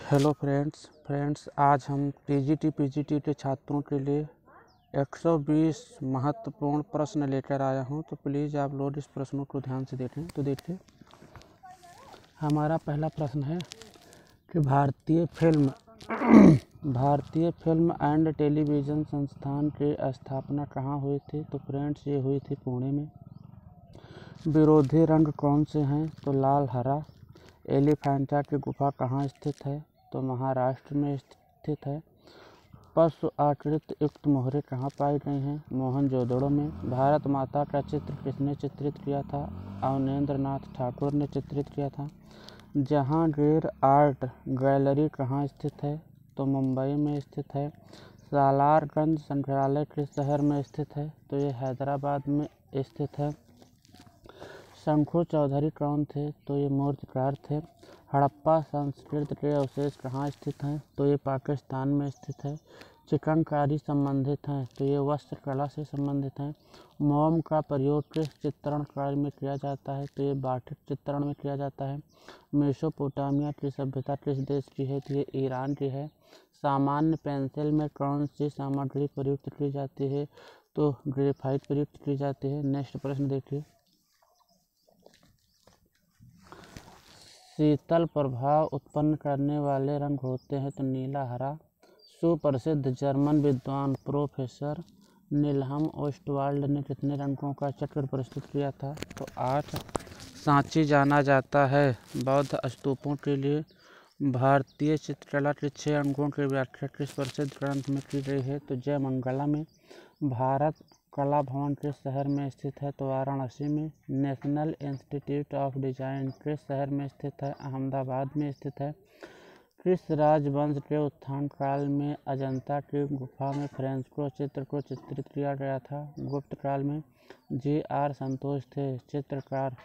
Hello friends आज हम PGT के छात्रों के लिए 120 महत्वपूर्ण प्रश्न लेकर आया हूं। तो प्लीज़ आप लोग इस प्रश्नों को ध्यान से देखें। तो देखिए, हमारा पहला प्रश्न है कि भारतीय फिल्म एंड टेलीविज़न संस्थान की स्थापना कहाँ हुई थी। तो फ्रेंड्स, ये हुई थी पुणे में। विरोधी रंग कौन से हैं। तो लाल हरा। एलिफेंटा की गुफा कहाँ स्थित है। तो महाराष्ट्र में स्थित है। पशु आकृति युक्त मोहरें कहाँ पाई गई हैं। मोहनजोदड़ो में। भारत माता का चित्र किसने चित्रित किया था। अवनेंद्र नाथ ठाकुर ने चित्रित किया था। जहांगीर आर्ट गैलरी कहाँ स्थित है। तो मुंबई में स्थित है। सालारगंज संग्रहालय किस शहर में स्थित है। तो ये हैदराबाद में स्थित है। शंकु चौधरी कौन थे। तो ये मूर्तिकार थे। हड़प्पा संस्कृति के अवशेष कहाँ स्थित हैं। तो ये पाकिस्तान में स्थित है। चिकनकारी संबंधित हैं। तो ये वस्त्र कला से संबंधित हैं। मोम का प्रयोग किस चित्रण कार्य में किया जाता है। तो ये बाटिक चित्रण में किया जाता है। मेसोपोटामिया की सभ्यता किस देश की है। तो ये ईरान की है। सामान्य पेंसिल में कौन सी सामग्री प्रयुक्त की जाती है। तो ग्रेफाइट प्रयुक्त की जाती है। नेक्स्ट प्रश्न देखिए, शीतल प्रभाव उत्पन्न करने वाले रंग होते हैं। तो नीला हरा। सुप्रसिद्ध जर्मन विद्वान प्रोफेसर निल्हम ओस्टवाल्ड ने कितने रंगों का चक्र प्रस्तुत किया था। तो 8। सांची जाना जाता है बौद्ध स्तूपों के लिए। भारतीय चित्रकला के 6 अंगों की व्याख्या किस प्रसिद्ध ग्रंथ में की गई है। तो जयमंगला में। भारत कला भवन किस शहर में स्थित है। तो वाराणसी में। नेशनल इंस्टीट्यूट ऑफ डिजाइन किस शहर में स्थित है। अहमदाबाद में स्थित है। किस राजवंश के उत्थान काल में अजंता की गुफा में फ्रेस्को चित्र को चित्रित किया गया था। गुप्त काल में। G.R. संतोष थे चित्रकार।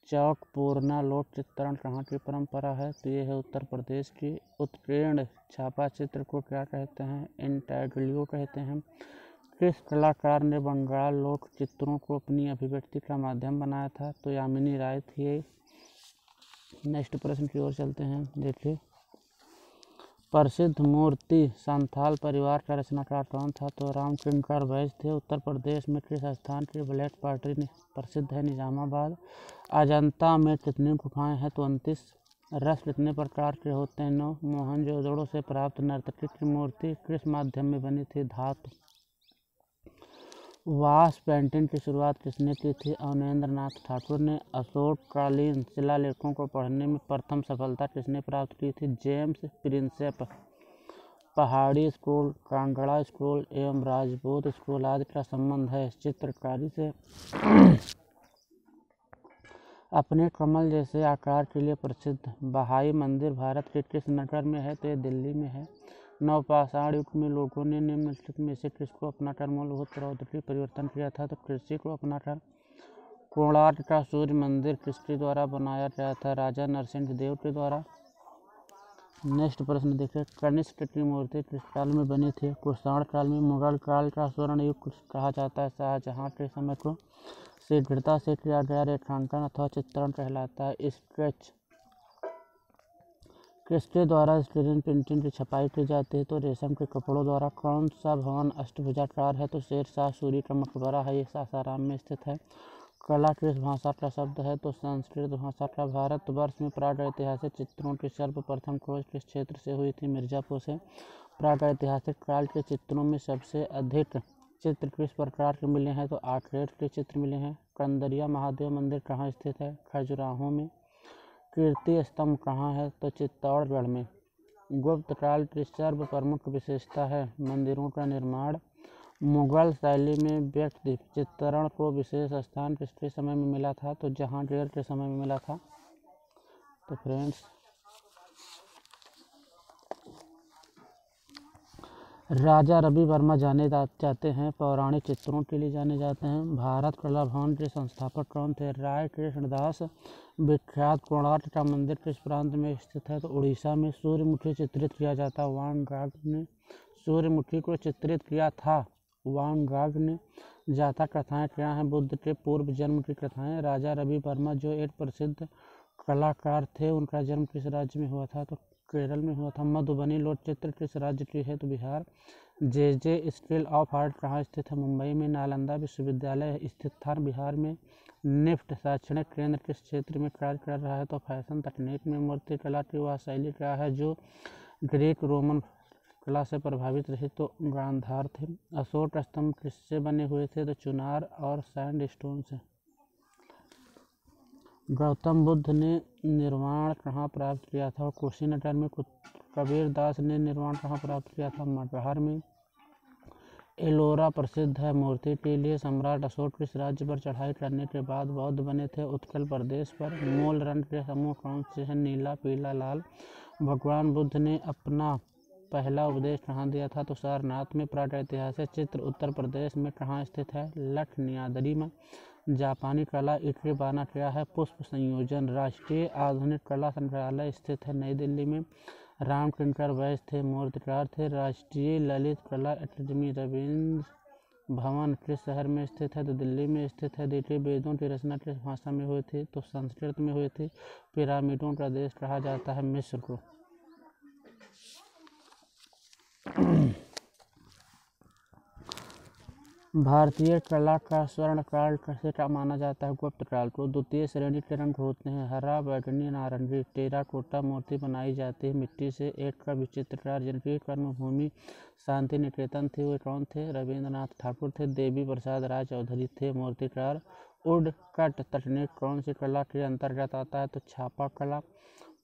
चौक पूर्णा लोक चित्रण कहाँ की परंपरा है। तो ये है उत्तर प्रदेश की। उत्कीर्ण छापा चित्र को क्या कहते हैं। इंटैग्लियो कहते हैं। किस कलाकार ने बंगाल लोक चित्रों को अपनी अभिव्यक्ति का माध्यम बनाया था। तो यामिनी राय थी। नेक्स्ट प्रश्न की ओर चलते हैं। देखिए, प्रसिद्ध मूर्ति संथाल परिवार का रचनाकार कौन था। तो रामकिंकर वैद्य थे। उत्तर प्रदेश में किस स्थान की ब्लैक पॉटरी प्रसिद्ध है। निजामाबाद। अजंता में कितनी गुफाएं हैं। तो 29। रस कितने प्रकार के होते हैं। 9। मोहनजोदड़ो से प्राप्त नर्तकी की मूर्ति किस माध्यम में बनी थी। धातु। वाश पेंटिंग की शुरुआत किसने की थी। अवनेंद्र नाथ ठाकुर ने। अशोककालीन शिलालेखों को पढ़ने में प्रथम सफलता किसने प्राप्त की थी। James Prinsep. पहाड़ी स्कूल, कांगड़ा स्कूल एवं राजपूत स्कूल आदि का संबंध है चित्रकारी से। अपने कमल जैसे आकार के लिए प्रसिद्ध बहाई मंदिर भारत के किस नगर में है। तो ये दिल्ली में है। नवपाषाण युग में लोगों ने निम्नलिखित में से किसको अपनाकर मूलभूत प्रौद्योगिकी परिवर्तन किया था। तो कृषि को अपनाकर। कोणार्क का सूर्य मंदिर किसके द्वारा बनाया गया था। राजा नरसिंह देव के द्वारा। नेक्स्ट प्रश्न देखिए, कनिष्क की मूर्ति किस काल में बनी थी। कुषाण काल में। मुगल काल का स्वर्ण युग कहा जाता है। शाहजहां के समय को शीघ्रता से किया गया रेखांकन अथवा चित्रण कहलाता है। स्केच किसके द्वारा स्क्रीन प्रिंटिंग की छपाई की जाती है। तो रेशम के कपड़ों द्वारा। कौन सा भवन अष्टभुजाकार है। तो शेरशाह सूरी का मकबरा है। ये सासाराम में स्थित है। कला किस भाषा का शब्द है। तो संस्कृत भाषा का। भारतवर्ष में प्रागैतिहासिक चित्रों की सर्वप्रथम खोज किस क्षेत्र से हुई थी। मिर्जापुर से। प्रागैतिहासिक काल के चित्रों में सबसे अधिक चित्र किस प्रकार के मिले हैं। तो आर्टरेट के चित्र मिले हैं। कंदरिया महादेव मंदिर कहाँ स्थित है। खजुराहो में। कीर्ति स्तंभ कहाँ है। तो चित्तौड़गढ़ में। गुप्त काल की सर्व प्रमुख विशेषता है मंदिरों का निर्माण। मुगल शैली में व्यक्ति चित्रण को विशेष स्थान किसके समय में मिला था। तो जहांगीर के समय में मिला था। तो फ्रेंड्स, राजा रवि वर्मा जाने जाते हैं पौराणिक चित्रों के लिए जाने जाते हैं। भारत कला भवन के संस्थापक कौन थे। राय कृष्णदास। विख्यात कोणार्क का मंदिर किस प्रांत में स्थित है। तो उड़ीसा में। सूर्यमुखी चित्रित किया जाता वान गाग ने सूर्यमुखी को चित्रित किया था वान गाग ने। जाता कथाएं क्या हैं। बुद्ध के पूर्व जन्म की कथाएं। राजा रवि वर्मा जो एक प्रसिद्ध कलाकार थे, उनका जन्म किस राज्य में हुआ था। तो केरल में हुआ था। मधुबनी लोक चित्र किस राज्य की है? तो बिहार। जे स्कूल ऑफ आर्ट कहाँ स्थित है? मुंबई में। नालंदा विश्वविद्यालय स्थित था बिहार में। निफ्ट शैक्षणिक केंद्र किस क्षेत्र में कार्य कर रहा है? तो फैशन तकनीक में। मूर्तिकला की वह शैली क्या है जो ग्रीक रोमन कला से प्रभावित रही? तो गांधार थे। अशोक स्तंभ किससे बने हुए थे? तो चुनार और सैंडस्टोन से। गौतम बुद्ध ने निर्वाण कहाँ प्राप्त किया था? कुशीनगर में। कबीर दास ने निर्वाण कहाँ प्राप्त किया था? मगहर में। एलोरा प्रसिद्ध है मूर्ति के लिए। सम्राट अशोक किस राज्य पर चढ़ाई करने के बाद बौद्ध बने थे? उत्कल प्रदेश पर। मूल रंग के समूह कौन से हैं? नीला, पीला, लाल। भगवान बुद्ध ने अपना पहला उपदेश कहाँ दिया था? तो सारनाथ में। प्रागैतिहासिक चित्र उत्तर प्रदेश में कहाँ स्थित है? लठनियादरी में। जापानी कला इकेबाना क्या है? पुष्प संयोजन। राष्ट्रीय आधुनिक कला संग्रहालय स्थित है नई दिल्ली में। रामकिंकर वैश्य थे, मूर्तिकार थे। राष्ट्रीय ललित कला अकादमी रविंद्र भवन किस शहर में स्थित है? तो दिल्ली में स्थित है। देखिए, वेदों की रचना किस भाषा में हुई थी? तो संस्कृत में हुई थी। पिरामिडों का देश कहा जाता है मिस्र को। भारतीय कला का स्वर्ण काल कैसे का माना जाता है? गुप्त काल को। द्वितीय श्रेणी के रंग होते हैं हरा, बैगनी, नारंगी। टेराकोटा मूर्ति बनाई जाती है मिट्टी से। एक का चित्रकार जिनकी कर्मभूमि शांति निकेतन थी वे कौन थे? रविंद्रनाथ ठाकुर थे। देवी प्रसाद राय चौधरी थे मूर्तिकार। वुड कट तकनीक कौन सी कला के अंतर्गत आता है? तो छापा कला।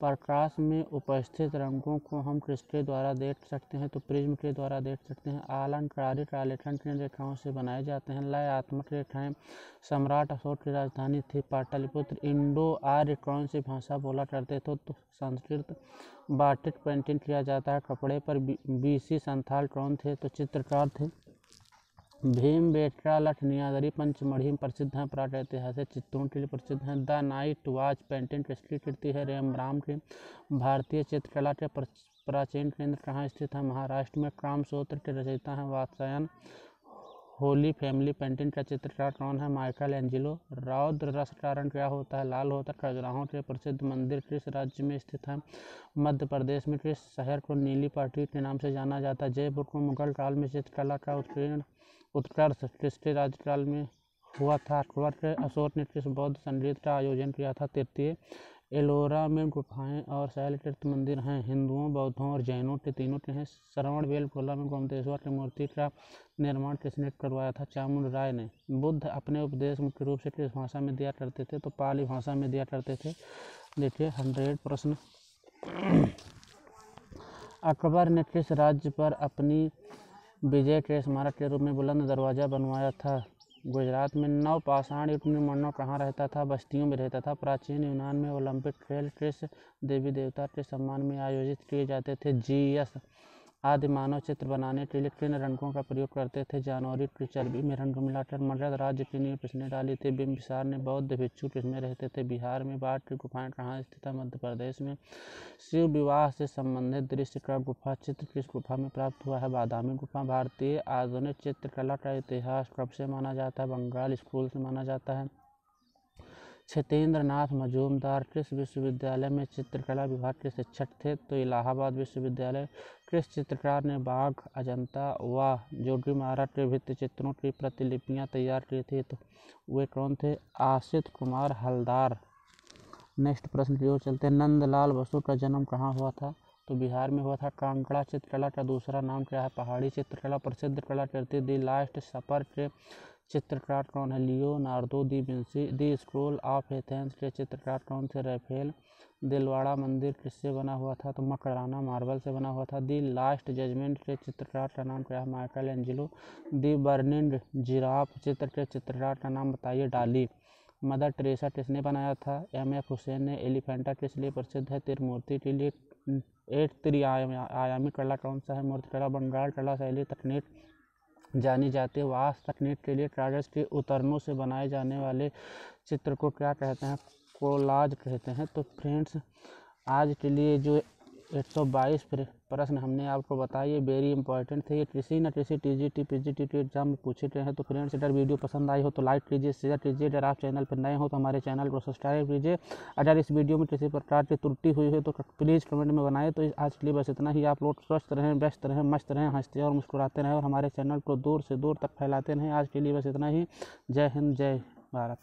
प्रकाश में उपस्थित रंगों को हम किसके द्वारा देख सकते हैं? तो प्रिज्म के द्वारा देख सकते हैं। अलंकारिक आलेखन किन रेखाओं से बनाए जाते हैं? लयात्मक रेखाएं। सम्राट अशोक की राजधानी थी पाटलिपुत्र। इंडो आर्य कौन सी भाषा बोला करते थे? तो संस्कृत। बाटिक पेंटिंग किया जाता है कपड़े पर। बीसी संथाल कौन थे? तो चित्रकार थे। भीमबेटका, लठनियादरी, पंचमढ़ी प्रसिद्ध हैं। प्रागैतिहासिक चित्रों के लिए प्रसिद्ध हैं। द नाइट वॉच पेंटिंग किसकी कृति है? रेम्ब्रांड की। भारतीय चित्रकला के प्राचीन केंद्र कहाँ स्थित है? महाराष्ट्र में। कामसूत्र के रचयिता हैं वात्स्यायन। होली फैमिली पेंटिंग का चित्रकार कौन है? Michael Angelo. रौद्र रस का रंग क्या होता है? लाल होता है। खजुराहो के प्रसिद्ध मंदिर किस राज्य में स्थित है? मध्य प्रदेश में। किस शहर को नीली पट्टी के नाम से जाना जाता है? जयपुर को। मुगल काल में चित्रकला का उत्कर्ष किसके राज्यकाल में हुआ था? अकबर के। अशोक ने किस बौद्ध संगीत का आयोजन किया था? तृतीय। एलोरा में गुफाएं और शैलतीर्थ मंदिर हैं हिंदुओं, बौद्धों और जैनों के तीनों के हैं। श्रवणबेलगोला में गोमतेश्वर की मूर्ति का निर्माण किसने करवाया था? चामुंड राय ने। बुद्ध अपने उपदेश मुख्य रूप से किस भाषा में दिया करते थे? तो पाली भाषा में दिया करते थे। देखिए 100 प्रश्न। अकबर ने किस राज्य पर अपनी विजय के स्मारक के रूप में बुलंद दरवाजा बनवाया था? गुजरात में। नवपाषाण युग में मानव कहाँ रहता था? बस्तियों में रहता था। प्राचीन यूनान में ओलंपिक खेल किस देवी देवता के सम्मान में आयोजित किए जाते थे? जीयस। आदि मानव चित्र बनाने के लिए किन रंगों का प्रयोग करते थे? जानवरों की चर्बी में रंग मिलाकर। मगध राज्य की नींव किसने डाली थी? बिंबिसार ने। बौद्ध भिक्षु किसमें रहते थे? बिहार में। बाढ़ की गुफाएं कहाँ स्थित है? मध्य प्रदेश में। शिव विवाह से संबंधित दृश्य का गुफा चित्र किस गुफा में प्राप्त हुआ है? बादामी गुफा। भारतीय आधुनिक चित्रकला का इतिहास कब से माना जाता है? बंगाल स्कूल से माना जाता है। छतेंद्र नाथ मजूमदार किस विश्वविद्यालय में चित्रकला विभाग के शिक्षक थे? तो इलाहाबाद विश्वविद्यालय। किस चित्रकार ने बाघ, अजंता व जोगीमारा के भित्ति चित्रों की प्रतिलिपियां तैयार की थी? तो वे कौन थे? आशित कुमार हलदार। नेक्स्ट प्रश्न की ओर चलते हैं। नंदलाल बसु का जन्म कहाँ हुआ था? तो बिहार में हुआ था। कांगड़ा चित्रकला का दूसरा नाम क्या है? पहाड़ी चित्रकला। प्रसिद्ध कलाकृति दी लास्ट सपर के चित्रकार कौन है? Leonardo the Vinci. The scroll of Athens के चित्रकार कौन थे? रफेल। दिलवाड़ा मंदिर किससे बना हुआ था? तो मकराना मार्बल से बना हुआ था। दी लास्ट जजमेंट के चित्रकार का नाम क्या है? Michael Angelo. दी बर्निंग जिराफ चित्र के चित्रकार का नाम बताइए? डाली। मदर टेरेसा किसने बनाया था? M.F. हुसैन ने। एलिफेंटा किस लिए प्रसिद्ध है? त्रिमूर्ति के लिए। एक त्रिआयामी कला कौन सा है? मूर्तिकला। बंगाल कला शैली तकनीक जानी जाती है। वास तकनीक के लिए कागज के उतरनों से बनाए जाने वाले चित्र को क्या कहते हैं? कोलाज कहते हैं। तो फ्रेंड्स आज के लिए जो 122 प्रश्न हमने आपको बताइए, वेरी इंपॉर्टेंट थे ये। ट्रिसी न ट्रिसी TGT PGT एग्जाम में पूछे गए हैं। तो फ्रेंड्स, अगर वीडियो पसंद आई हो तो लाइक कीजिए, शेयर कीजिए। अगर आप चैनल पर नए हो तो हमारे चैनल को सब्सक्राइब कीजिए। अगर इस वीडियो में किसी प्रकार की त्रुटि हुई है तो प्लीज़ कमेंट में बनाए। तो आज के लिए बस इतना ही। आप लोग स्वस्थ रहें, व्यस्त रहें, मस्त रहें, हंसते और मुस्कुराते रहें और हमारे चैनल को दूर से दूर तक फैलाते रहें। आज के लिए बस इतना ही। जय हिंद, जय भारत।